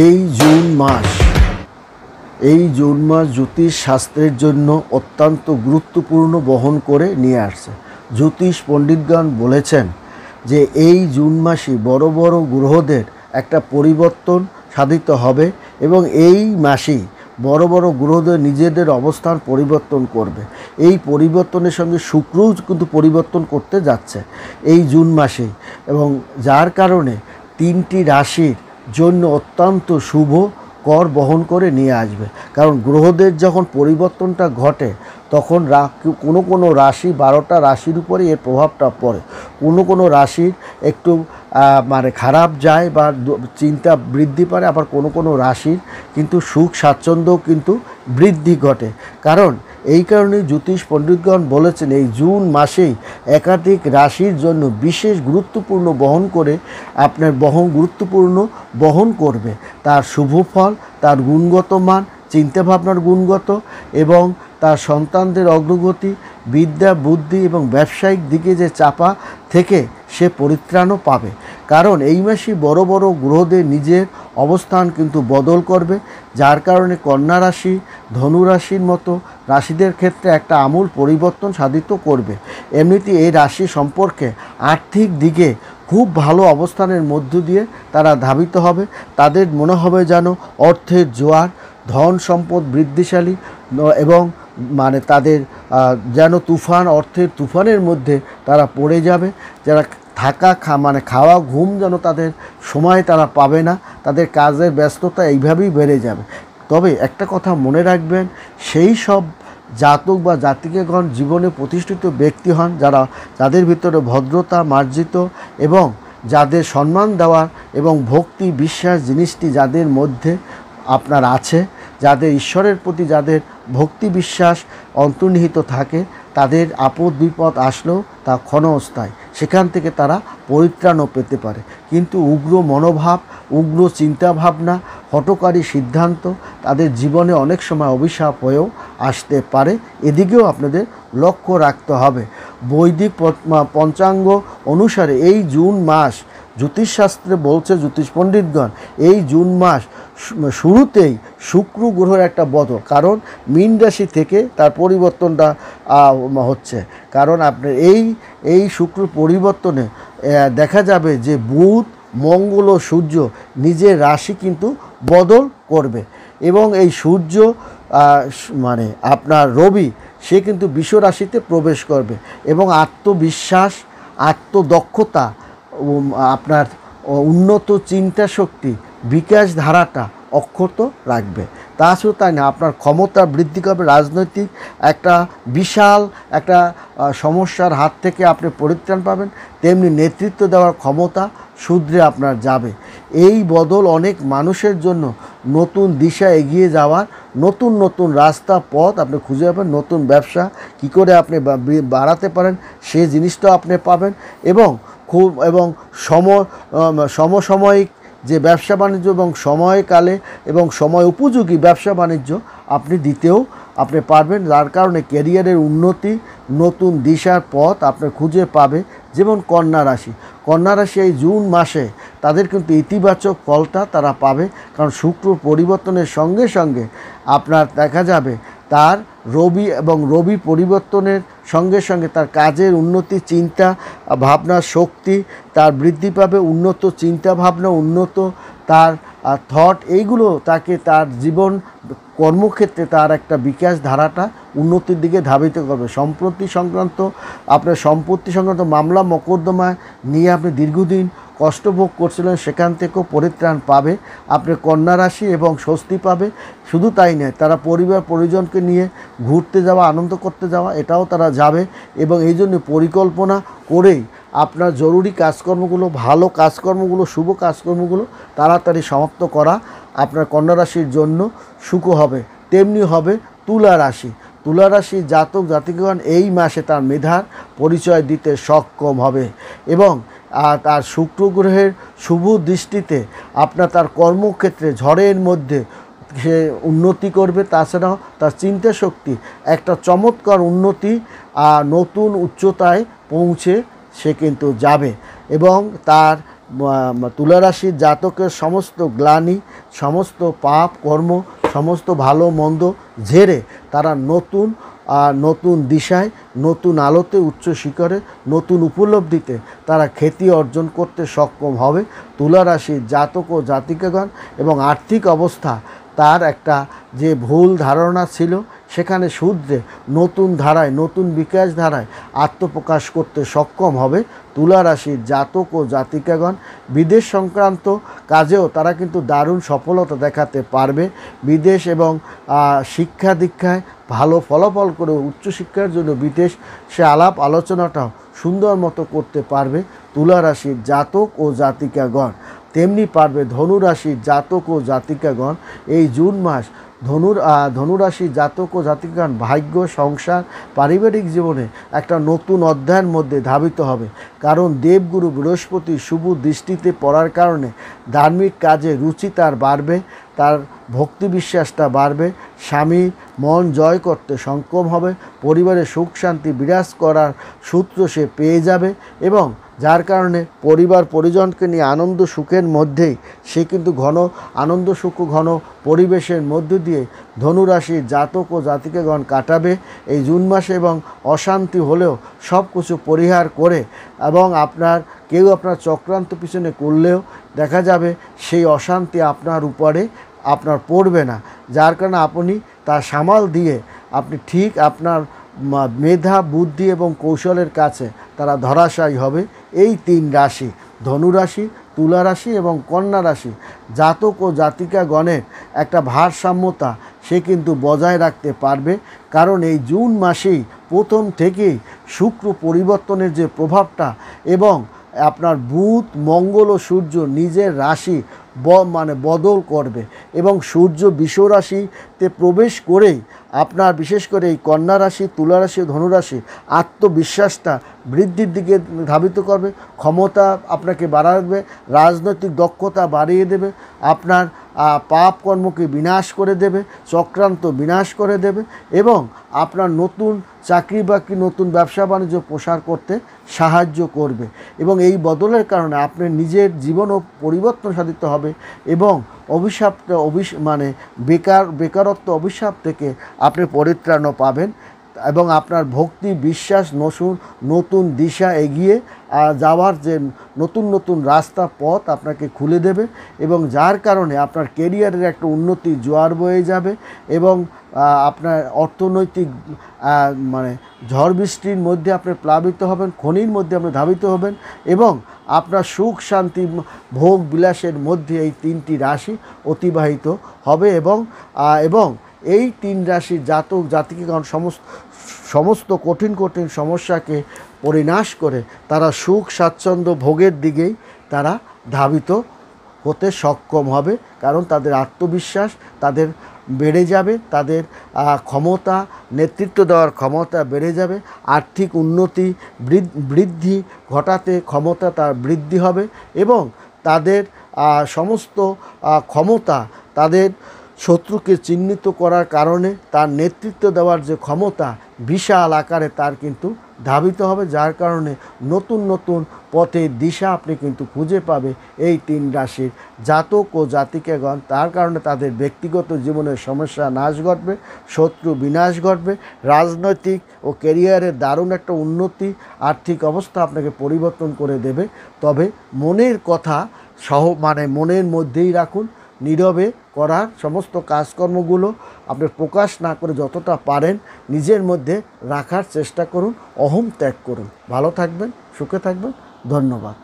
এই জুন মাস জ্যোতিষ শাস্ত্রের জন্য অত্যন্ত গুরুত্বপূর্ণ বহন করে নিয়ে আসছে। জ্যোতিষ পণ্ডিতগণ বলেছেন যে এই জুন মাসে বড় বড় গ্রহদের একটা পরিবর্তন সাধিত হবে এবং এই মাসেই বড় বড় গ্রহদের নিজেদের অবস্থান পরিবর্তন করবে। এই পরিবর্তনের সঙ্গে শুক্রও কিন্তু পরিবর্তন করতে যাচ্ছে এই জুন মাসেই, এবং যার কারণে 3টি রাশির জন্য অত্যন্ত শুভ কর বহন করে নিয়ে আসবে। কারণ গ্রহদের যখন পরিবর্তনটা ঘটে তখন কোনো রাশি 12টা রাশির উপরে এর প্রভাবটা পড়ে। কোনো রাশির একটু খারাপ যায় বা চিন্তা বৃদ্ধি পারে, আবার কোনো রাশির কিন্তু সুখ স্বাচ্ছন্দ্যও কিন্তু বৃদ্ধি ঘটে। কারণ এই কারণে জ্যোতিষ পণ্ডিতগণ বলেছেন এই জুন মাসেই একাধিক রাশির জন্য বিশেষ গুরুত্বপূর্ণ বহন করবে তার শুভ ফল, তার গুণগত মান, চিন্তাভাবনার গুণগত এবং তার সন্তানদের অগ্রগতি, বিদ্যা বুদ্ধি এবং ব্যবসায়িক দিকে যে চাপা থেকে সে পরিত্রাণও পাবে। কারণ এই মাসে বড় বড় গ্রহদের নিজের অবস্থান কিন্তু বদল করবে, যার কারণে কন্যা রাশি, ধনু রাশির মতো রাশিদের ক্ষেত্রে একটা আমূল পরিবর্তন সাধিত করবে। এমনিতে এই রাশি সম্পর্কে আর্থিক দিকে খুব ভালো অবস্থানের মধ্য দিয়ে তারা ধাবিত হবে। তাদের মনে হবে যেন অর্থের জোয়ার, ধন সম্পদ বৃদ্ধিশালী এবং তাদের যেন অর্থের তুফানের মধ্যে তারা পড়ে যাবে। যারা খাওয়া ঘুম যেন তাদের সময় তারা পাবে না, তাদের কাজের ব্যস্ততা এইভাবেই বেড়ে যাবে। তবে একটা কথা মনে রাখবেন, সেই সব জাতক বা জাতিকাগণ জীবনে প্রতিষ্ঠিত ব্যক্তি হন যাদের ভিতরে ভদ্রতা মার্জিত এবং যাদের সম্মান দেওয়ার এবং ভক্তি বিশ্বাস জিনিসটি যাদের মধ্যে আপনার আছে, যাদের ঈশ্বরের প্রতি যাদের ভক্তি বিশ্বাস অন্তর্নিহিত থাকে, তাদের আপদ বিপদ আসলেও তা ক্ষণস্থায়ী, সেখান থেকে তারা পরিত্রাণও পেতে পারে। কিন্তু উগ্র মনোভাব, উগ্র চিন্তাভাবনা, হঠকারী সিদ্ধান্ত তাদের জীবনে অনেক সময় অভিশাপ হয়েও আসতে পারে। এদিকেও আপনাদের লক্ষ্য রাখতে হবে। বৈদিক পঞ্চাঙ্গ অনুসারে এই জুন মাস জ্যোতিষশাস্ত্রে বলছে জ্যোতিষ পণ্ডিতগণ, এই জুন মাস শুরুতেই শুক্র গ্রহের একটা বদল, কারণ মীন রাশি থেকে তার পরিবর্তনটা হচ্ছে। কারণ আপনার এই শুক্র পরিবর্তনে দেখা যাবে যে বুধ, মঙ্গল ও সূর্য নিজের রাশি কিন্তু বদল করবে এবং এই সূর্য আপনার রবি সে কিন্তু বৃষ রাশিতে প্রবেশ করবে এবং আত্মবিশ্বাস, আত্মদক্ষতা, আপনার উন্নত চিন্তা শক্তি, বিকাশ ধারাটা অক্ষত রাখবে। তাছাড়া তাই না, আপনার ক্ষমতা বৃদ্ধি করবে, রাজনৈতিক একটা বিশাল একটা সমস্যার হাত থেকে আপনি পরিত্রাণ পাবেন, তেমনি নেতৃত্ব দেওয়ার ক্ষমতা শুধরে আপনার যাবে। এই বদল অনেক মানুষের জন্য নতুন দিশা এগিয়ে যাওয়ার, নতুন রাস্তা পথ আপনি খুঁজে পাবেন, নতুন ব্যবসা কী করে আপনি বাড়াতে পারেন সে জিনিসটাও আপনি পাবেন এবং সমসাময়িক যে ব্যবসা বাণিজ্য এবং সময়কালে এবং সময় উপযোগী ব্যবসা বাণিজ্য আপনি পারবেন, যার কারণে ক্যারিয়ারের উন্নতি, নতুন দিশার পথ আপনি খুঁজে পাবে। যেমন কন্যা রাশি এই জুন মাসে তাদের কিন্তু ইতিবাচক ফলটা তারা পাবে, কারণ শুক্র পরিবর্তনের সঙ্গে সঙ্গে আপনার দেখা যাবে তার রবি পরিবর্তনের সঙ্গে সঙ্গে তার কাজের উন্নতি, চিন্তা ভাবনার শক্তি তার বৃদ্ধি পাবে, উন্নত চিন্তা ভাবনা, উন্নত তার থট, এইগুলো তাকে তার জীবন কর্মক্ষেত্রে তার একটা বিকাশ ধারাটা উন্নতির দিকে ধাবিত করবে। সম্পত্তি সংক্রান্ত মামলা মোকদ্দমায় নিয়ে আপনি দীর্ঘদিন কষ্ট ভোগ করছিলেন, সেখান থেকেও পরিত্রাণ পাবে আপনি কন্যা রাশি এবং স্বস্তি পাবে। শুধু তাই নয়, তারা পরিবার পরিজনকে নিয়ে ঘুরতে যাওয়া, আনন্দ করতে যাওয়া, এটাও তারা যাবে এবং এই জন্য পরিকল্পনা করেই আপনার জরুরি কাজকর্মগুলো, ভালো কাজকর্মগুলো, শুভ কাজকর্মগুলো তাড়াতাড়ি সমাপ্ত করা আপনার কন্যা রাশির জন্য সুখ হবে। তেমনি হবে তুলা রাশি জাতক জাতিকাগণ এই মাসে তার মেধার পরিচয় দিতে সক্ষম হবে এবং তার শুক্র গ্রহের শুভ দৃষ্টিতে আপনার তার কর্মক্ষেত্রে ঝড়ের মধ্যে সে উন্নতি করবে। তাছাড়াও তার চিন্তা শক্তি একটা চমৎকার উন্নতি, নতুন উচ্চতায় পৌঁছে সে কিন্তু যাবে এবং তার তুলা রাশির জাতকের সমস্ত গ্লানি, সমস্ত পাপ কর্ম, সমস্ত ভালো মন্দ ঝেড়ে তারা নতুন দিশায়, নতুন আলোতে, উচ্চ শিখরে, নতুন উপলব্ধিতে তারা খ্যাতি অর্জন করতে সক্ষম হবে। তুলা রাশির জাতক ও জাতিকাগণ এবং আর্থিক অবস্থা তার একটা যে ভুল ধারণা ছিল সেখানে শুধরে নতুন ধারায়, নতুন বিকাশ ধারায় আত্মপ্রকাশ করতে সক্ষম হবে তুলা রাশির জাতক ও জাতিকাগণ। বিদেশ সংক্রান্ত কাজেও তারা কিন্তু দারুণ সফলতা দেখাতে পারবে। বিদেশ এবং শিক্ষা দীক্ষায় ভালো ফলাফল করে উচ্চশিক্ষার জন্য বিদেশে আলাপ আলোচনাটাও সুন্দর মতো করতে পারবে তুলা রাশির জাতক ও জাতিকাগণ। তেমনি পারবে ধনুরাশির জাতক ও জাতিকাগণ। এই জুন মাস ধনুরাশির জাতক ও জাতিকাগণ ভাগ্য, সংসার, পারিবারিক জীবনে একটা নতুন অধ্যায়ের মধ্যে ধাবিত হবে। কারণ দেবগুরু বৃহস্পতি শুভ দৃষ্টিতে পড়ার কারণে ধার্মিক কাজে রুচি তার বাড়বে, তার ভক্তি বিশ্বাসটা বাড়বে, স্বামীর মন জয় করতে সক্ষম হবে, পরিবারে সুখ শান্তি বিরাজ করার সূত্র সে পেয়ে যাবে এবং যার কারণে পরিবার পরিজনকে নিয়ে আনন্দ সুখের মধ্যেই সে কিন্তু ঘন আনন্দ সুখ ঘন পরিবেশের মধ্য দিয়ে ধনুরাশির জাতক ও জাতিকাগণ কাটাবে এই জুন মাসে। এবং অশান্তি হলেও সব কিছু পরিহার করে এবং কেউ আপনার চক্রান্ত পিছনে করলেও দেখা যাবে সেই অশান্তি আপনার উপরে আপনার পড়বে না, যার কারণে আপনি তা সামাল দিয়ে আপনি ঠিক আপনার মেধা, বুদ্ধি এবং কৌশলের কাছে তারা ধরাশায়ী হবে। এই তিন রাশি ধনুরাশি, তুলা রাশি এবং কন্যা রাশি জাতক ও জাতিকাগণের একটা ভারসাম্যতা সে কিন্তু বজায় রাখতে পারবে। কারণ এই জুন মাসেই প্রথম থেকেই শুক্র পরিবর্তনের যে প্রভাবটা এবং আপনার বুধ, মঙ্গল ও সূর্য নিজের রাশি বদল করবে এবং সূর্য বৃষ রাশিতে প্রবেশ করেই আপনার বিশেষ করে এই কন্যা রাশি, তুলা রাশি, ধনুরাশি আত্মবিশ্বাসটা বৃদ্ধির দিকে ধাবিত করবে, ক্ষমতা আপনাকে বাড়াবে, রাজনৈতিক দক্ষতা বাড়িয়ে দেবে, আপনার পাপ কর্মকে বিনাশ করে দেবে, চক্রান্ত বিনাশ করে দেবে এবং আপনার নতুন চাকরি বাকরি, নতুন ব্যবসা বাণিজ্য প্রসার করতে সাহায্য করবে। এবং এই বদলের কারণে আপনার নিজের জীবনও পরিবর্তন সাধিত হবে এবং বেকারত্ব অভিশাপ থেকে আপনি পরিত্রাণও পাবেন এবং আপনার ভক্তি, বিশ্বাস, নতুন দিশা এগিয়ে যাওয়ার যে নতুন রাস্তা পথ আপনাকে খুলে দেবে এবং যার কারণে আপনার কেরিয়ারের একটা উন্নতি জোয়ার বয়ে যাবে এবং আপনার অর্থনৈতিক ঝড় বৃষ্টির মধ্যে আপনি প্লাবিত হবেন, খনির মধ্যে আপনি ধাবিত হবেন এবং আপনার সুখ শান্তি ভোগ বিলাসের মধ্যে এই তিনটি রাশি অতিবাহিত হবে এবং এই তিন রাশির জাতক জাতিকাগণ সমস্ত কঠিন সমস্যাকে পরিনাশ করে তারা সুখ স্বাচ্ছন্দ্য ভোগের দিকেই তারা ধাবিত হতে সক্ষম হবে। কারণ তাদের আত্মবিশ্বাস তাদের বেড়ে যাবে, তাদের ক্ষমতা, নেতৃত্ব দেওয়ার ক্ষমতা বেড়ে যাবে, আর্থিক উন্নতি বৃদ্ধি ঘটাতে ক্ষমতা তার বৃদ্ধি হবে এবং তাদের সমস্ত ক্ষমতা, তাদের শত্রুকে চিহ্নিত করার কারণে তার নেতৃত্ব দেওয়ার যে ক্ষমতা বিশাল আকারে তার কিন্তু ধাবিত হবে, যার কারণে নতুন পথের দিশা আপনি কিন্তু খুঁজে পাবে এই তিন রাশির জাতক ও জাতিকাগণ। তার কারণে তাদের ব্যক্তিগত জীবনের সমস্যা নাশ ঘটবে, শত্রু বিনাশ ঘটবে, রাজনৈতিক ও ক্যারিয়ারের দারুণ একটা উন্নতি, আর্থিক অবস্থা আপনাকে পরিবর্তন করে দেবে। তবে মনের কথা মনের মধ্যেই রাখুন, নীরবে করার সমস্ত কাজকর্মগুলো আপনি প্রকাশ না করে যতটা পারেন নিজের মধ্যে রাখার চেষ্টা করুন, অহং ত্যাগ করুন। ভালো থাকবেন, সুখে থাকবেন, ধন্যবাদ।